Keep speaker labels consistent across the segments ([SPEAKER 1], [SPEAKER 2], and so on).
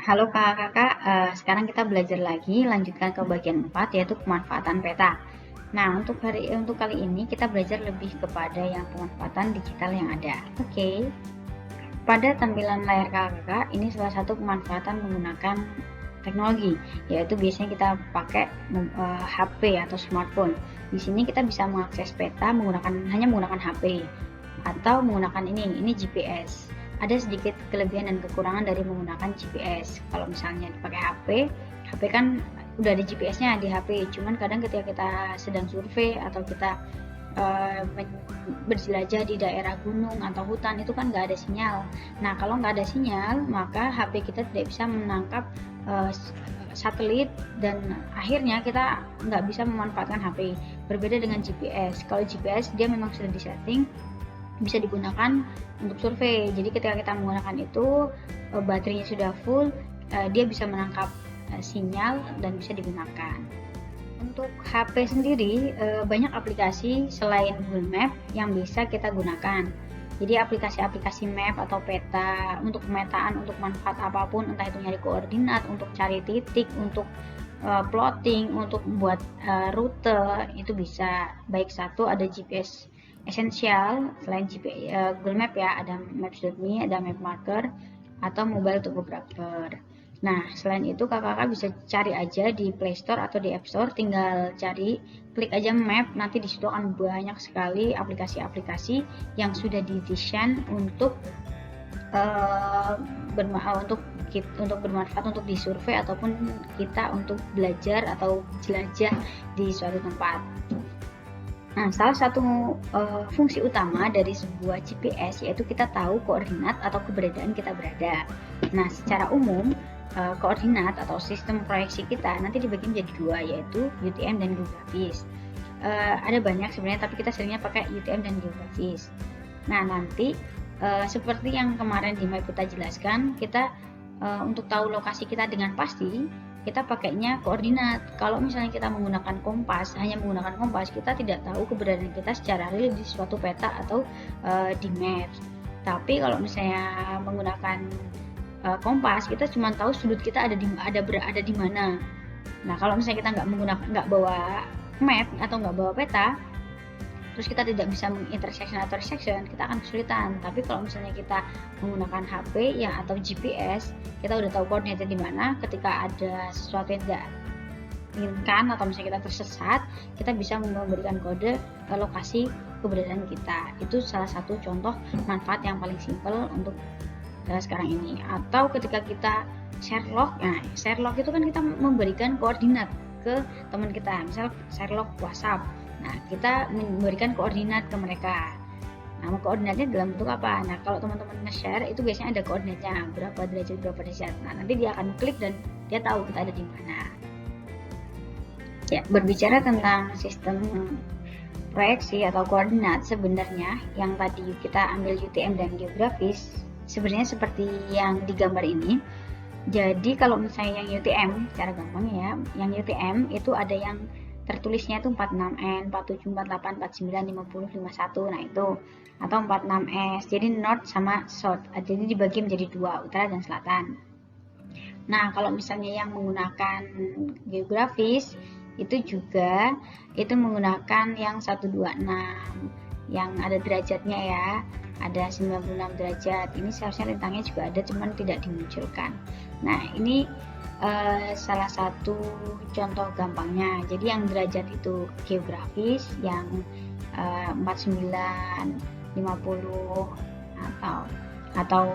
[SPEAKER 1] Halo kakak-kakak, sekarang kita belajar lagi, lanjutkan ke bagian 4 yaitu pemanfaatan peta. Nah, untuk kali ini kita belajar lebih kepada yang pemanfaatan digital yang ada. Oke. Pada tampilan layar kakak-kakak, ini salah satu pemanfaatan menggunakan teknologi, yaitu biasanya kita pakai HP atau smartphone. Di sini kita bisa mengakses peta hanya menggunakan HP atau menggunakan ini GPS. Ada sedikit kelebihan dan kekurangan dari menggunakan GPS. Kalau misalnya dipakai HP kan udah ada GPS-nya di HP, cuman kadang ketika kita sedang survei atau kita berjelajah di daerah gunung atau hutan, itu kan nggak ada sinyal. Nah, kalau nggak ada sinyal, maka HP kita tidak bisa menangkap satelit dan akhirnya kita nggak bisa memanfaatkan HP. Berbeda dengan GPS. Kalau GPS dia memang sudah disetting bisa digunakan untuk survei. Jadi ketika kita menggunakan itu, baterainya sudah full, dia bisa menangkap sinyal dan bisa digunakan. Untuk HP sendiri, banyak aplikasi selain Google Map yang bisa kita gunakan. Jadi aplikasi-aplikasi map atau peta untuk pemetaan, untuk manfaat apapun, entah itu nyari koordinat, untuk cari titik, untuk plotting, untuk buat rute, itu bisa. Baik satu ada GPS Essential, selain Google Map ya, ada Maps.me, ada Map Marker, atau Mobile Topographer. Nah, selain itu kakak-kakak bisa cari aja di Play Store atau di App Store, tinggal cari, klik aja Map, nanti di situ akan banyak sekali aplikasi-aplikasi yang sudah didesain untuk bermanfaat untuk disurvei ataupun kita untuk belajar atau jelajah di suatu tempat. Nah, salah satu fungsi utama dari sebuah GPS yaitu kita tahu koordinat atau keberadaan kita berada. Nah, secara umum koordinat atau sistem proyeksi kita nanti dibagi menjadi dua, yaitu UTM dan geografis. Ada banyak sebenarnya, tapi kita seringnya pakai UTM dan geografis. Nah, nanti seperti yang kemarin di MyPeta jelaskan, kita untuk tahu lokasi kita dengan pasti, kita pakainya koordinat. Kalau misalnya kita menggunakan kompas, hanya menggunakan kompas, kita tidak tahu keberadaan kita secara real di suatu peta atau di maps. Tapi kalau misalnya menggunakan kompas, kita cuma tahu sudut kita ada di mana. Nah, kalau misalnya kita nggak bawa map atau nggak bawa peta, terus kita tidak bisa mengintersection atau intersection, kita akan kesulitan. Tapi kalau misalnya kita menggunakan HP ya atau GPS, kita udah tahu koordinatnya di mana. Ketika ada sesuatu yang tidak inginkan atau misalnya kita tersesat, kita bisa memberikan kode ke lokasi keberadaan kita. Itu salah satu contoh manfaat yang paling simpel untuk sekarang ini. Atau ketika kita share log, nah share log itu kan kita memberikan koordinat ke teman kita, misal share log WhatsApp. Nah, kita memberikan koordinat ke mereka. Nah, koordinatnya dalam bentuk apa? Nah, kalau teman-teman nge-share itu biasanya ada koordinatnya, berapa derajat. Nah, nanti dia akan klik dan dia tahu kita ada di mana. Ya, berbicara tentang sistem proyeksi atau koordinat, sebenarnya yang tadi kita ambil UTM dan geografis, sebenarnya seperti yang digambar ini. Jadi kalau misalnya yang UTM, secara gampang ya, yang UTM itu ada yang tertulisnya itu 46N, 47, 48, 49, 50, 51, nah itu, atau 46S, jadi north sama south, jadi dibagi menjadi dua, utara dan selatan. Nah, kalau misalnya yang menggunakan geografis, itu juga itu menggunakan yang 126, yang ada derajatnya ya, ada 96 derajat, ini seharusnya rentangnya juga ada, cuman tidak dimunculkan. Nah, ini salah satu contoh gampangnya. Jadi yang derajat itu geografis, yang 49, 50 atau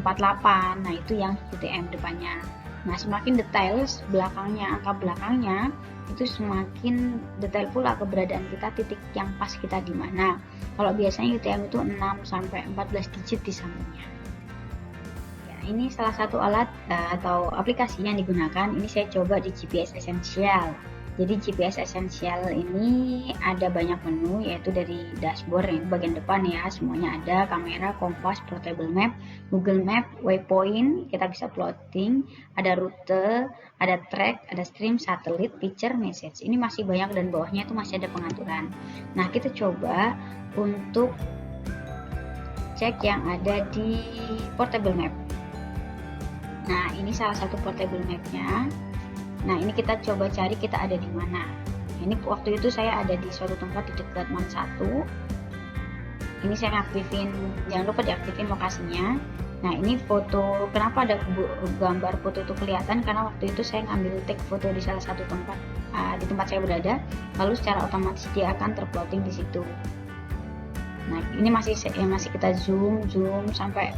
[SPEAKER 1] 48, nah itu yang UTM depannya. Nah, semakin detail belakangnya, angka belakangnya itu semakin detail pula keberadaan kita, titik yang pas kita di mana. Kalau biasanya UTM itu 6 sampai 14 digit di sampingnya. Ini salah satu alat atau aplikasi yang digunakan. Ini saya coba di GPS Essential. Jadi GPS Essential ini ada banyak menu, yaitu dari dashboard yang bagian depan ya, semuanya ada, kamera, kompas, portable map, Google Map, waypoint, kita bisa plotting, ada rute, ada track, ada stream, satelit, picture, message. Ini masih banyak dan bawahnya itu masih ada pengaturan. Nah, kita coba untuk cek yang ada di portable map. Nah, ini salah satu portable mapnya. Nah, ini kita coba cari kita ada di mana. Ini waktu itu saya ada di suatu tempat di dekat MAN 1. Ini saya aktifin, jangan lupa diaktifin lokasinya. Nah, ini foto, kenapa ada gambar foto itu kelihatan, karena waktu itu saya ngambil take foto di salah satu tempat di tempat saya berada, lalu secara otomatis dia akan terplotting di situ. Nah, ini masih kita zoom sampai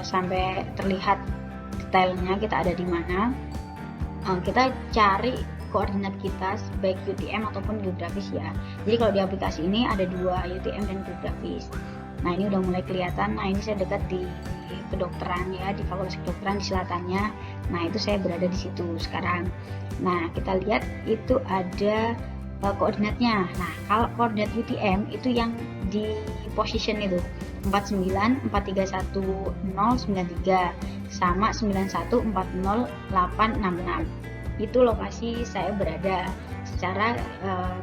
[SPEAKER 1] sampai terlihat detailnya kita ada di mana. Kita cari koordinat kita baik UTM ataupun geografis ya. Jadi kalau di aplikasi ini ada 2, UTM dan geografis. Nah, ini udah mulai kelihatan. Nah, ini saya dekat di kedokteran ya, di Fakultas Kedokteran di selatannya. Nah, itu saya berada di situ sekarang. Nah, kita lihat itu ada koordinatnya. Nah, kalau koordinat UTM itu yang di position itu 49,431,093 sama 91,40,866. Itu lokasi saya berada secara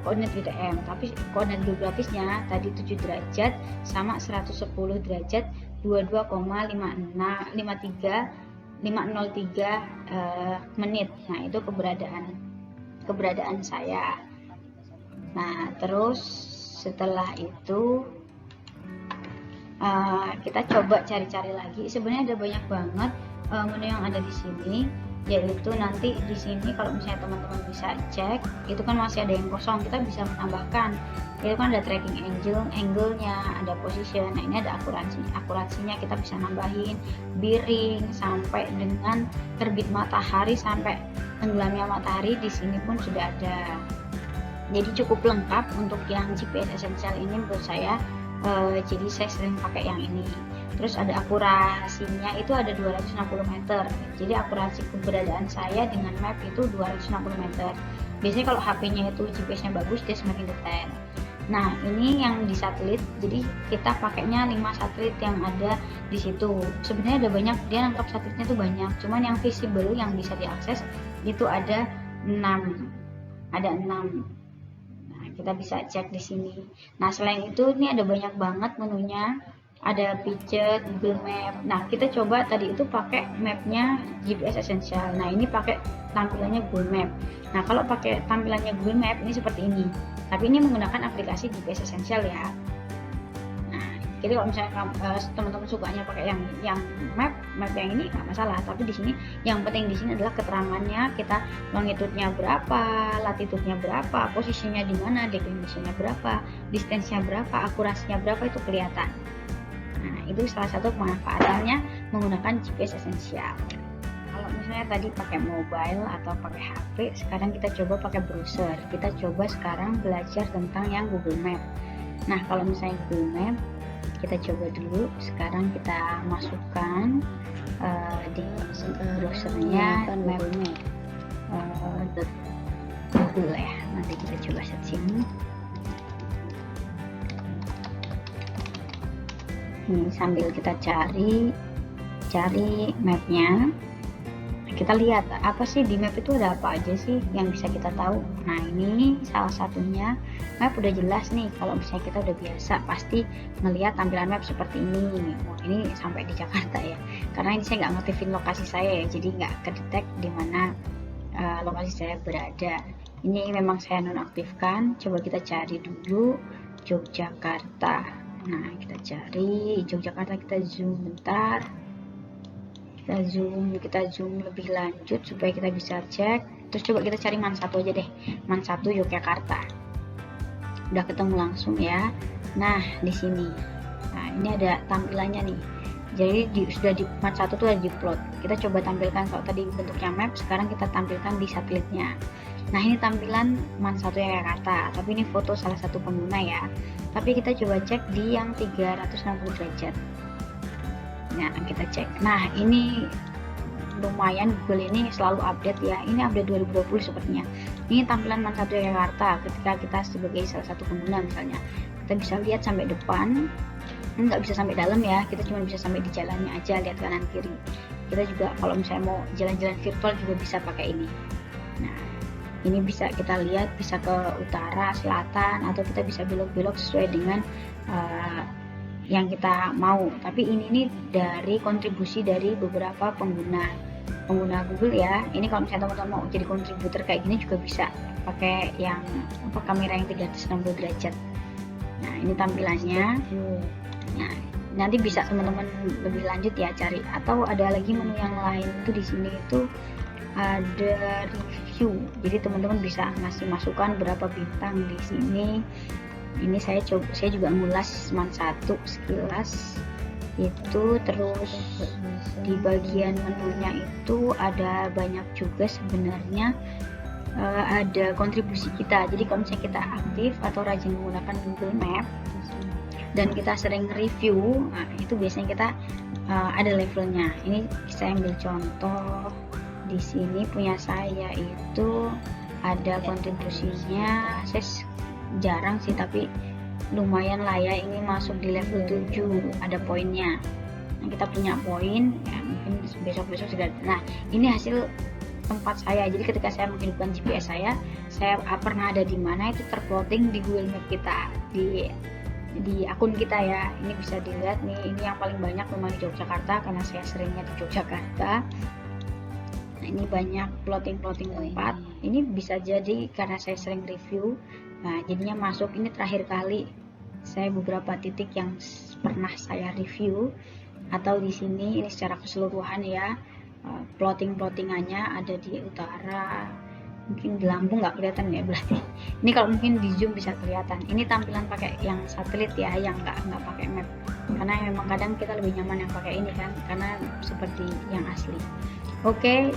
[SPEAKER 1] koordinat UTM. Tapi koordinat geografisnya tadi 7 derajat sama 110 derajat 22,503 menit. Nah, itu keberadaan saya. Nah, terus setelah itu kita coba cari-cari lagi. Sebenarnya ada banyak banget menu yang ada di sini, yaitu nanti di sini kalau misalnya teman-teman bisa cek, itu kan masih ada yang kosong, kita bisa menambahkan. Itu kan ada tracking angle-nya, ada position. Nah, ini ada akurasinya kita bisa nambahin, bearing sampai dengan terbit matahari sampai tenggelamnya matahari di sini pun sudah ada. Jadi cukup lengkap untuk yang GPS Essential ini menurut saya. Jadi saya sering pakai yang ini. Terus ada akurasinya itu ada 260 meter. Jadi akurasi keberadaan saya dengan map itu 260 meter. Biasanya kalau HP-nya itu GPS-nya bagus, dia semakin detail. Nah, ini yang di satelit. Jadi kita pakainya 5 satelit yang ada di situ. Sebenarnya ada banyak, dia nangkap satelitnya tuh banyak. Cuman yang visible yang bisa diakses itu ada 6. Ada 6. Kita bisa cek di sini. Nah, selain itu ini ada banyak banget menunya. Ada picture, Google Map. Nah, kita coba tadi itu pakai mapnya GPS Essential. Nah, ini pakai tampilannya Google Map. Nah, kalau pakai tampilannya Google Map ini seperti ini. Tapi ini menggunakan aplikasi GPS Essential ya. Nah, jadi kalau misalnya teman-teman sukanya pakai yang map yang ini nggak masalah. Tapi di sini yang penting di sini adalah keterangannya, kita longitude-nya berapa, latitude-nya berapa, posisinya di mana, declination-nya berapa, distance-nya berapa, akurasinya berapa, itu kelihatan. Nah, itu salah satu pemanfaatannya menggunakan GPS Essential. Kalau misalnya tadi pakai mobile atau pakai HP, sekarang kita coba pakai browser. Kita coba sekarang belajar tentang yang Google Map. Nah, kalau misalnya Google Map, kita coba dulu. Sekarang kita masukkan di browsernya map Google ya. Nanti kita coba searching. Ini sambil kita cari mapnya, kita lihat apa sih di map itu, ada apa aja sih yang bisa kita tahu. Nah, ini salah satunya. Map udah jelas nih, kalau misalnya kita udah biasa pasti melihat tampilan map seperti ini. Ini sampai di Jakarta ya, karena ini saya nggak ngaktifin lokasi saya ya, jadi nggak kedetek di mana lokasi saya berada. Ini memang saya nonaktifkan. Coba kita cari dulu Yogyakarta. Nah, kita cari Yogyakarta, kita zoom bentar, kita zoom lebih lanjut supaya kita bisa cek. Terus coba kita cari MAN 1 aja deh, MAN 1 Yogyakarta. Udah ketemu langsung ya. Nah, di sini. Nah, ini ada tampilannya nih. Jadi sudah di MAN 1 tuh ada di plot. Kita coba tampilkan, kalau tadi bentuknya map, sekarang kita tampilkan di satelitnya. Nah, ini tampilan MAN 1 Yogyakarta, tapi ini foto salah satu pengguna ya. Tapi kita coba cek di yang 360 derajat. Nah, kita cek. Nah, ini lumayan, Google ini selalu update ya. Ini update 2020 sepertinya. Ini tampilan MAN 1 Yogyakarta ketika kita sebagai salah satu pengguna misalnya. Kita bisa lihat sampai depan. Nggak bisa sampai dalam ya, kita cuma bisa sampai di jalannya aja, lihat kanan kiri. Kita juga kalau misalnya mau jalan-jalan virtual juga bisa pakai ini. Nah, ini bisa kita lihat, bisa ke utara, selatan, atau kita bisa belok-belok sesuai dengan yang kita mau, tapi ini nih dari kontribusi dari beberapa pengguna Google ya. Ini kalau misalnya teman-teman mau jadi kontributor kayak gini juga bisa pakai yang kamera yang 360 derajat. Nah, ini tampilannya. Nah, nanti bisa teman-teman lebih lanjut ya cari, atau ada lagi menu yang lain itu di sini itu ada review. Jadi teman-teman bisa ngasih masukan berapa bintang di sini. Ini saya juga ngulas cuma satu sekilas itu. Terus di bagian menunya itu ada banyak juga sebenarnya, ada kontribusi kita. Jadi kalau misalnya kita aktif atau rajin menggunakan Google Map dan kita sering review, nah itu biasanya kita ada levelnya. Ini saya ambil contoh di sini punya saya itu ada kontribusinya. Saya jarang sih tapi lumayan lah ya, ini masuk di level 7, ada poinnya. Nah, kita punya poin ya, mungkin besok-besok sudah. Nah, ini hasil tempat saya. Jadi ketika saya menghidupkan GPS saya pernah ada di mana itu terplotting di Google Map kita, di akun kita ya. Ini bisa dilihat nih, ini yang paling banyak memang di Yogyakarta karena saya seringnya di Yogyakarta. Nah, ini banyak plotting tempat. Ini bisa jadi karena saya sering review. Nah, jadinya masuk. Ini terakhir kali saya beberapa titik yang pernah saya review. Atau di sini ini secara keseluruhan ya, plottingannya ada di utara. Mungkin di Lampung nggak kelihatan ya berarti. Ini kalau mungkin di zoom bisa kelihatan. Ini tampilan pakai yang satelit ya, yang nggak pakai map. Karena memang kadang kita lebih nyaman yang pakai ini kan, karena seperti yang asli. Oke,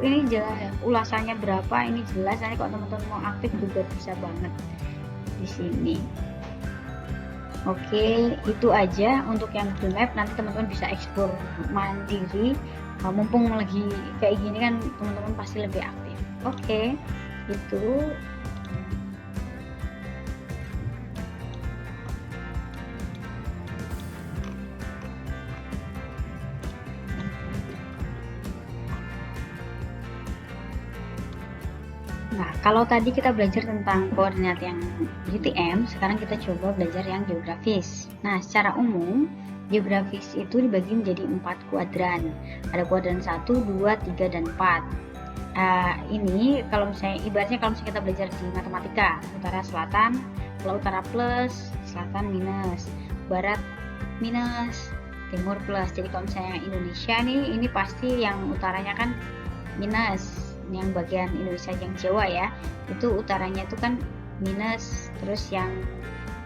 [SPEAKER 1] ini jelas ulasannya berapa, ini jelas. Nanti kalau teman-teman mau aktif juga bisa banget di sini. Oke, itu aja untuk yang Google Map. Nanti teman-teman bisa ekspor mandiri. Mumpung lagi kayak gini kan teman-teman pasti lebih aktif. Oke, itu. Nah, kalau tadi kita belajar tentang koordinat yang GTM, sekarang kita coba belajar yang geografis. Nah, secara umum, geografis itu dibagi menjadi 4 kuadran. Ada kuadran 1, 2, 3, dan 4. Ini kalau misalnya, ibaratnya kalau misalnya kita belajar di matematika, utara selatan, kalau utara plus, selatan minus, barat minus, timur plus. Jadi kalau misalnya Indonesia nih, ini pasti yang utaranya kan minus. Yang bagian Indonesia yang Jawa ya, itu utaranya itu kan minus, terus yang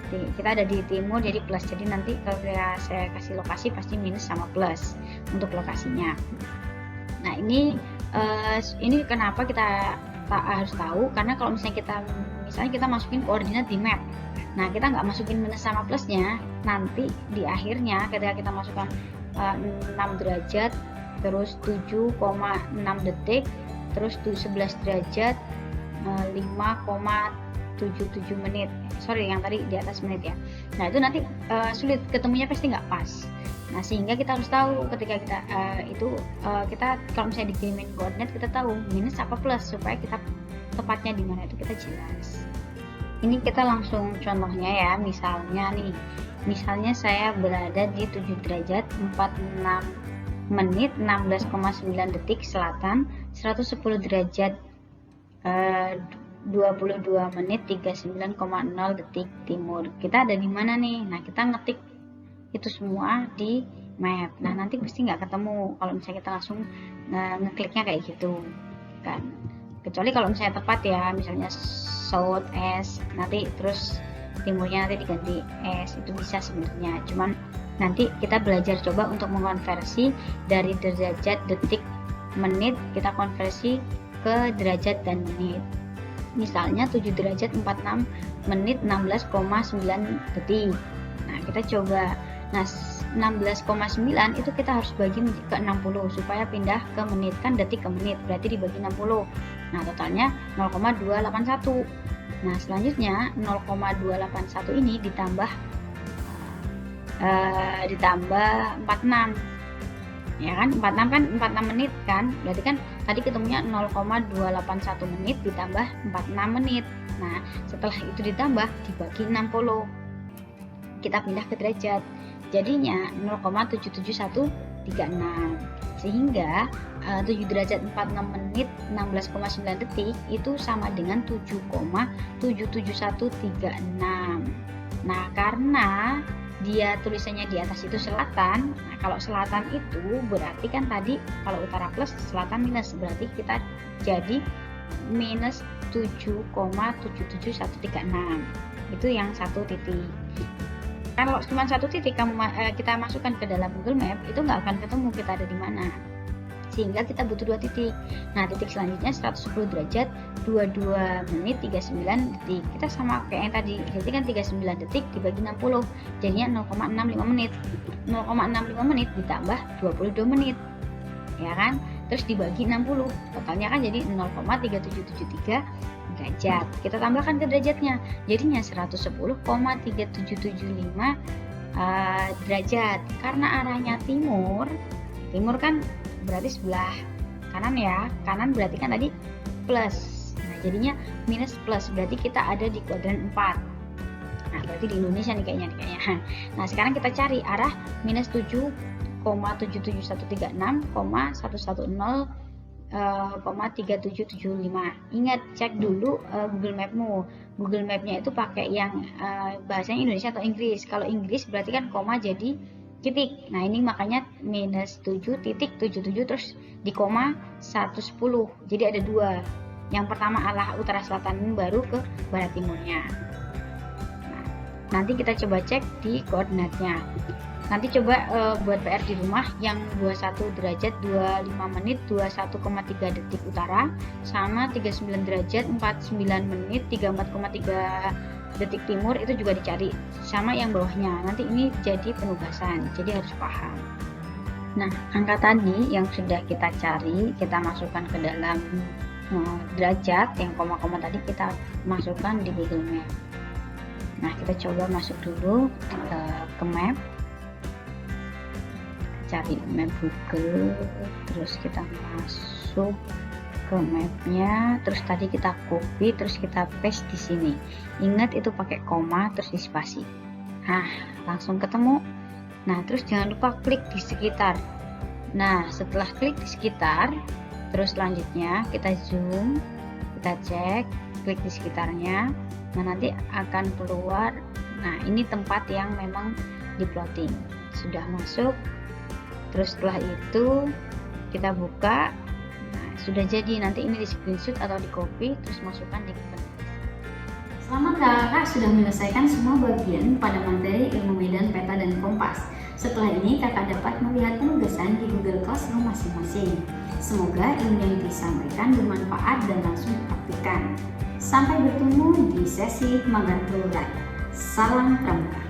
[SPEAKER 1] kita ada di timur jadi plus. Jadi nanti kalau saya kasih lokasi pasti minus sama plus untuk lokasinya. Nah, ini kenapa kita harus tahu, karena kalau misalnya kita masukin koordinat di map, nah kita nggak masukin minus sama plusnya, nanti di akhirnya ketika kita masukkan 6 derajat terus 7,6 detik terus 11 derajat 5,77 menit, sorry yang tadi di atas menit ya. Nah itu nanti sulit ketemunya, pasti nggak pas. Nah sehingga kita harus tahu ketika kita kita kalau misalnya dikirimin koordinat, kita tahu minus apa plus, supaya kita tepatnya di mana itu kita jelas. Ini kita langsung contohnya ya, misalnya saya berada di 7 derajat 46 menit 16,9 detik selatan, 110 derajat 22 menit 39,0 detik timur. Kita ada di mana nih? Nah, kita ngetik itu semua di map. Nah, nanti pasti nggak ketemu kalau misalnya kita langsung ngekliknya kayak gitu kan. Kecuali kalau misalnya tepat ya, misalnya south east, nanti terus timurnya nanti diganti S, itu bisa sebenarnya. Cuman nanti kita belajar coba untuk mengonversi dari derajat, detik, menit, kita konversi ke derajat dan menit. Misalnya 7 derajat 46 menit 16,9 detik. Nah, kita coba. Nah, 16,9 itu kita harus bagi ke 60 supaya pindah ke menit, kan detik ke menit, berarti dibagi 60. Nah, totalnya 0,281. Nah, selanjutnya 0,281 ini ditambah 46 ya kan, 46 menit kan, berarti kan tadi ketemunya 0,281 menit ditambah 46 menit. Nah setelah itu ditambah dibagi 60, kita pindah ke derajat. jadinya 0,77136. Sehingga 7 derajat 46 menit 16,9 detik itu sama dengan 7,77136. Nah, karena dia tulisannya di atas itu selatan, nah kalau selatan itu berarti kan tadi kalau utara plus, selatan minus, berarti kita jadi minus 7,77136. Itu yang satu titik. Kalau cuma satu titik kita masukkan ke dalam Google Map, itu nggak akan ketemu kita ada di mana, sehingga kita butuh 2 titik. Nah, titik selanjutnya 110 derajat 22 menit 39 detik. Kita sama kayak yang tadi, jadi kan 39 detik dibagi 60, jadinya 0,65 menit. 0,65 menit ditambah 22 menit, ya kan? Terus dibagi 60, totalnya kan jadi 0,3773 derajat. Kita tambahkan ke derajatnya, jadinya 110,3775 derajat. Karena arahnya timur kan berarti sebelah kanan ya, kanan berarti kan tadi plus, nah jadinya minus plus, berarti kita ada di kuadran 4. Nah, berarti di Indonesia nih kayaknya. Nah, sekarang kita cari arah minus 7,77136,110,3775. Ingat, cek dulu Google Mapmu. Google Mapnya itu pakai yang bahasanya Indonesia atau Inggris. Kalau Inggris berarti kan koma jadi titik. Nah, ini makanya minus 7.77 terus di koma 110. Jadi ada 2. Yang pertama arah utara selatan, baru ke barat timurnya. Nah, nanti kita coba cek di koordinatnya. Nanti coba buat PR di rumah yang 21 derajat 25 menit 21,3 detik utara sama 39 derajat 49 menit 34,3 detik timur, itu juga dicari sama yang bawahnya. Nanti ini jadi penugasan, jadi harus paham. Nah, angka tadi yang sudah kita cari, kita masukkan ke dalam derajat, yang koma-koma tadi kita masukkan di Google Map. Nah, kita coba masuk dulu ke map, cari map Google, terus kita masuk ke mapnya, terus tadi kita copy, terus kita paste di sini. Ingat itu pakai koma terus di spasi. Nah, langsung ketemu. Nah, terus jangan lupa klik di sekitar. Nah, setelah klik di sekitar, terus selanjutnya kita zoom, kita cek, klik di sekitarnya. Nah, nanti akan keluar. Nah, ini tempat yang memang diplotting. Sudah masuk. Terus setelah itu kita buka. Nah, sudah jadi. Nanti ini di screenshot atau di copy terus masukkan di Google. Selamat kakak sudah menyelesaikan semua bagian pada materi ilmu medan, peta, dan kompas. Setelah ini kakak dapat melihat penugasan di Google Classroom masing-masing. Semoga ilmu yang disampaikan bermanfaat dan langsung dipraktikkan. Sampai bertemu di sesi magang kelurahan. Salam pramuka.